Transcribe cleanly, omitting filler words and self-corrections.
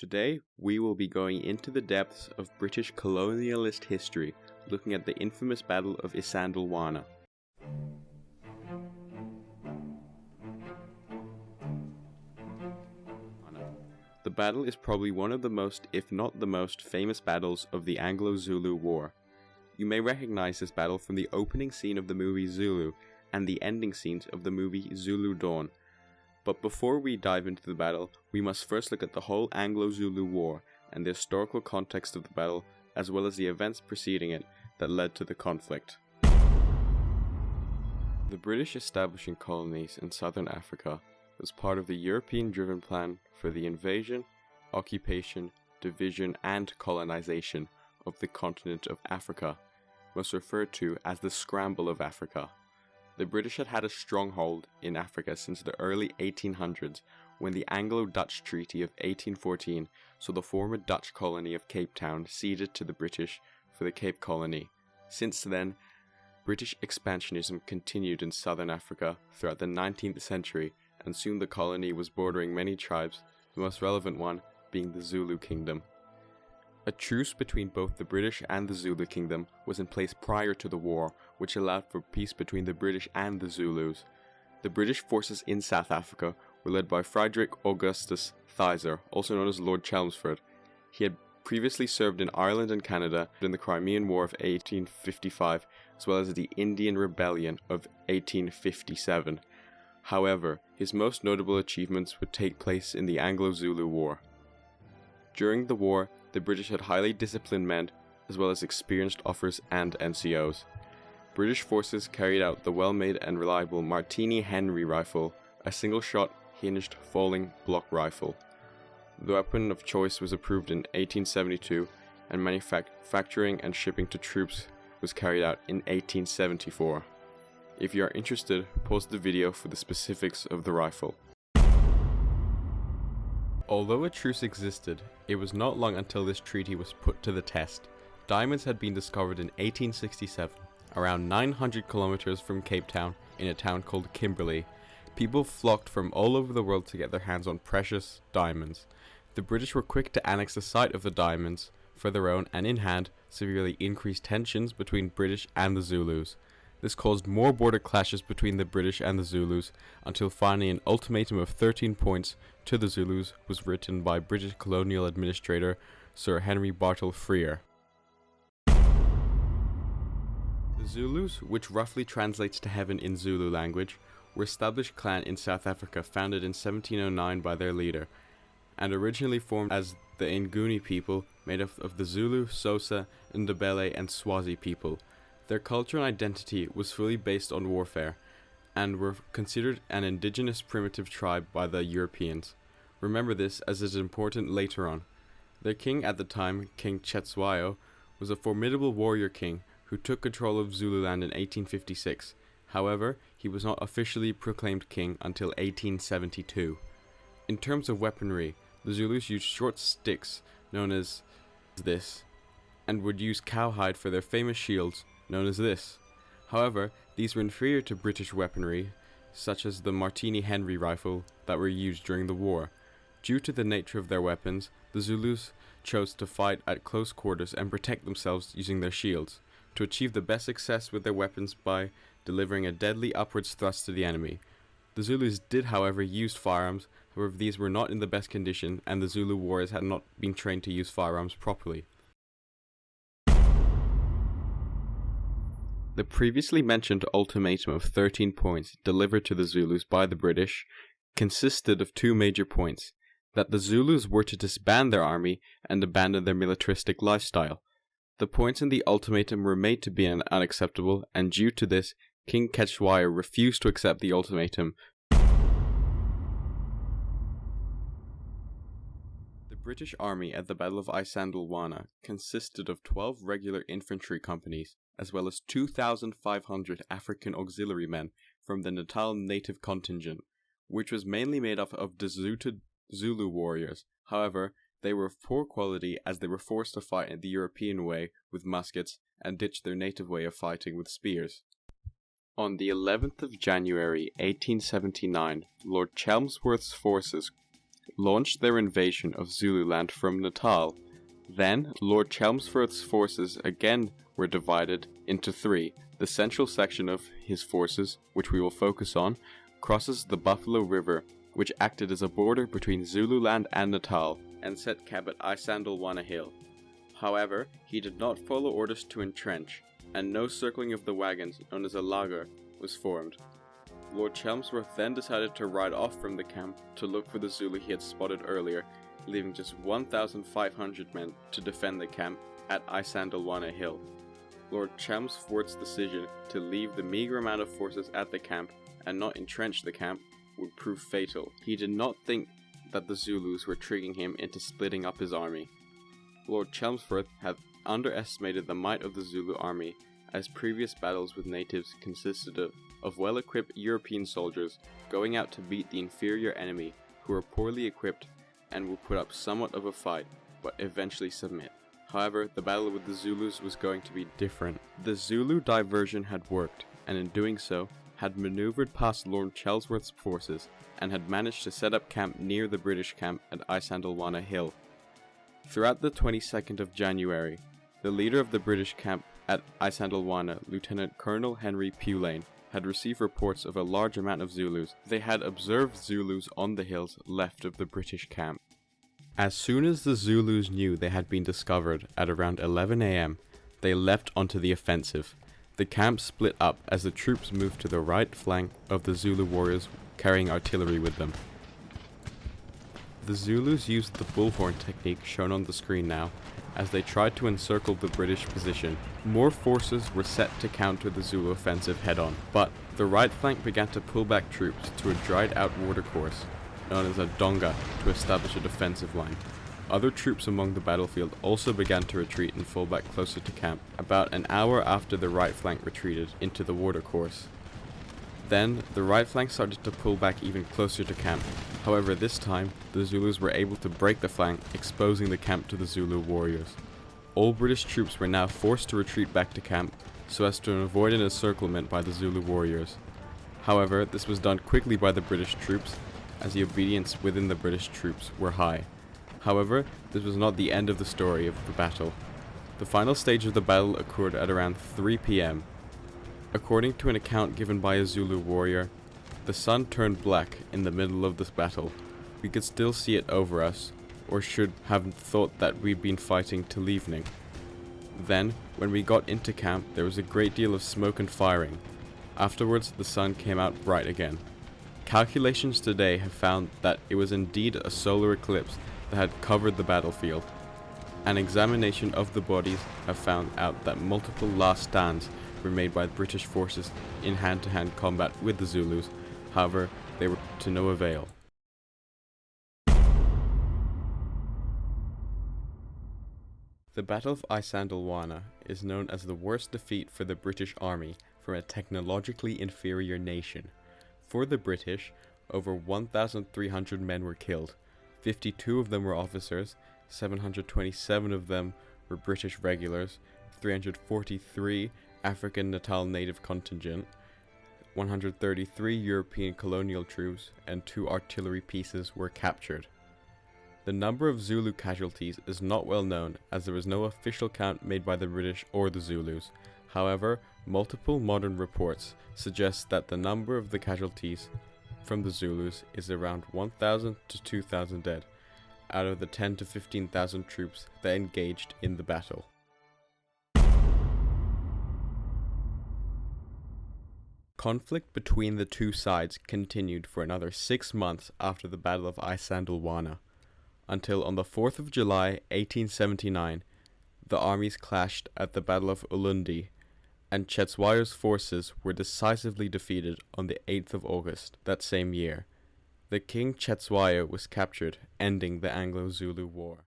Today, we will be going into the depths of British colonialist history, looking at the infamous Battle of Isandlwana. The battle is probably one of the most, if not the most, famous battles of the Anglo-Zulu War. You may recognize this battle from the opening scene of the movie Zulu and the ending scenes of the movie Zulu Dawn. But before we dive into the battle, we must first look at the whole Anglo-Zulu War and the historical context of the battle, as well as the events preceding it that led to the conflict. The British establishing colonies in southern Africa was part of the European-driven plan for the invasion, occupation, division, and colonization of the continent of Africa, most referred to as the Scramble of Africa. The British had had a stronghold in Africa since the early 1800s, when the Anglo-Dutch Treaty of 1814 saw the former Dutch colony of Cape Town ceded to the British for the Cape Colony. Since then, British expansionism continued in southern Africa throughout the 19th century, and soon the colony was bordering many tribes, the most relevant one being the Zulu Kingdom. A truce between both the British and the Zulu Kingdom was in place prior to the war, which allowed for peace between the British and the Zulus. The British forces in South Africa were led by Frederick Augustus Theiser, also known as Lord Chelmsford. He had previously served in Ireland and Canada in the Crimean War of 1855, as well as the Indian Rebellion of 1857. However, his most notable achievements would take place in the Anglo-Zulu War. During the war, the British had highly disciplined men, as well as experienced officers and NCOs. British forces carried out the well-made and reliable Martini-Henry rifle, a single-shot, hinged, falling block rifle. The weapon of choice was approved in 1872, and manufacturing and shipping to troops was carried out in 1874. If you are interested, pause the video for the specifics of the rifle. Although a truce existed, it was not long until this treaty was put to the test. Diamonds had been discovered in 1867, around 900 kilometers from Cape Town, in a town called Kimberley. People flocked from all over the world to get their hands on precious diamonds. The British were quick to annex the site of the diamonds for their own, and in hand, severely increased tensions between British and the Zulus. This caused more border clashes between the British and the Zulus, until finally an ultimatum of 13 points to the Zulus was written by British Colonial Administrator Sir Henry Bartle Frere. The Zulus, which roughly translates to heaven in Zulu language, were an established clan in South Africa founded in 1709 by their leader, and originally formed as the Nguni people, made up of the Zulu, Xhosa, Ndebele, and Swazi people. Their culture and identity was fully based on warfare, and were considered an indigenous primitive tribe by the Europeans. Remember this, as it is important later on. Their king at the time, King Cetshwayo, was a formidable warrior king who took control of Zululand in 1856. However, he was not officially proclaimed king until 1872. In terms of weaponry, the Zulus used short sticks, known as this, and would use cowhide for their famous shields, known as this. However, these were inferior to British weaponry, such as the Martini-Henry rifle that were used during the war. Due to the nature of their weapons, the Zulus chose to fight at close quarters and protect themselves using their shields, to achieve the best success with their weapons by delivering a deadly upwards thrust to the enemy. The Zulus did, however, use firearms, however these were not in the best condition, and the Zulu warriors had not been trained to use firearms properly. The previously mentioned ultimatum of 13 points delivered to the Zulus by the British consisted of two major points: that the Zulus were to disband their army and abandon their militaristic lifestyle. The points in the ultimatum were made to be unacceptable, and due to this, King Cetshwayo refused to accept the ultimatum. The British army at the Battle of Isandlwana consisted of 12 regular infantry companies, as well as 2,500 African auxiliary men from the Natal native contingent, which was mainly made up of deserted Zulu warriors. However, they were of poor quality, as they were forced to fight in the European way with muskets and ditched their native way of fighting with spears. On the 11th of January 1879, Lord Chelmsford's forces launched their invasion of Zululand from Natal. Then, Lord Chelmsford's forces again were divided into three. The central section of his forces, which we will focus on, crosses the Buffalo River, which acted as a border between Zululand and Natal, and set camp at Isandlwana Hill. However, he did not follow orders to entrench, and no circling of the wagons, known as a lager, was formed. Lord Chelmsford then decided to ride off from the camp to look for the Zulu he had spotted earlier, leaving just 1,500 men to defend the camp at Isandlwana Hill. Lord Chelmsford's decision to leave the meager amount of forces at the camp and not entrench the camp would prove fatal. He did not think that the Zulus were tricking him into splitting up his army. Lord Chelmsford had underestimated the might of the Zulu army, as previous battles with natives consisted of well-equipped European soldiers going out to beat the inferior enemy, who were poorly equipped and would put up somewhat of a fight, but eventually submit. However, the battle with the Zulus was going to be different. The Zulu diversion had worked, and in doing so, had maneuvered past Lord Chelmsford's forces, and had managed to set up camp near the British camp at Isandlwana Hill. Throughout the 22nd of January, the leader of the British camp at Isandlwana, Lieutenant Colonel Henry Pulane, had received reports of a large amount of Zulus. They had observed Zulus on the hills left of the British camp. As soon as the Zulus knew they had been discovered at around 11 AM, they leapt onto the offensive. The camp split up as the troops moved to the right flank of the Zulu warriors carrying artillery with them. The Zulus used the bullhorn technique shown on the screen now, as they tried to encircle the British position. More forces were set to counter the Zulu offensive head-on, but the right flank began to pull back troops to a dried-out watercourse, known as a donga, to establish a defensive line. Other troops among the battlefield also began to retreat and fall back closer to camp, about an hour after the right flank retreated into the watercourse. Then, the right flank started to pull back even closer to camp. However, this time, the Zulus were able to break the flank, exposing the camp to the Zulu warriors. All British troops were now forced to retreat back to camp, so as to avoid an encirclement by the Zulu warriors. However, this was done quickly by the British troops, as the obedience within the British troops were high. However, this was not the end of the story of the battle. The final stage of the battle occurred at around 3 PM. According to an account given by a Zulu warrior, the sun turned black in the middle of this battle. We could still see it over us, or should have thought that we'd been fighting till evening. Then, when we got into camp, there was a great deal of smoke and firing. Afterwards, the sun came out bright again. Calculations today have found that it was indeed a solar eclipse that had covered the battlefield. An examination of the bodies have found out that multiple last stands were made by the British forces in hand-to-hand combat with the Zulus. However, they were to no avail. The Battle of Isandlwana is known as the worst defeat for the British army from a technologically inferior nation. For the British, over 1,300 men were killed. 52 of them were officers, 727 of them were British regulars, 343 African Natal native contingent, 133 European colonial troops, and 2 artillery pieces were captured. The number of Zulu casualties is not well known, as there was no official count made by the British or the Zulus. However, multiple modern reports suggest that the number of the casualties from the Zulus is around 1,000 to 2,000 dead, out of the 10 to 15,000 troops that engaged in the battle. Conflict between the two sides continued for another 6 months after the Battle of Isandlwana, until on the 4th of July 1879, the armies clashed at the Battle of Ulundi, and Cetshwayo's forces were decisively defeated on the 8th of August that same year. The King Cetshwayo was captured, ending the Anglo-Zulu War.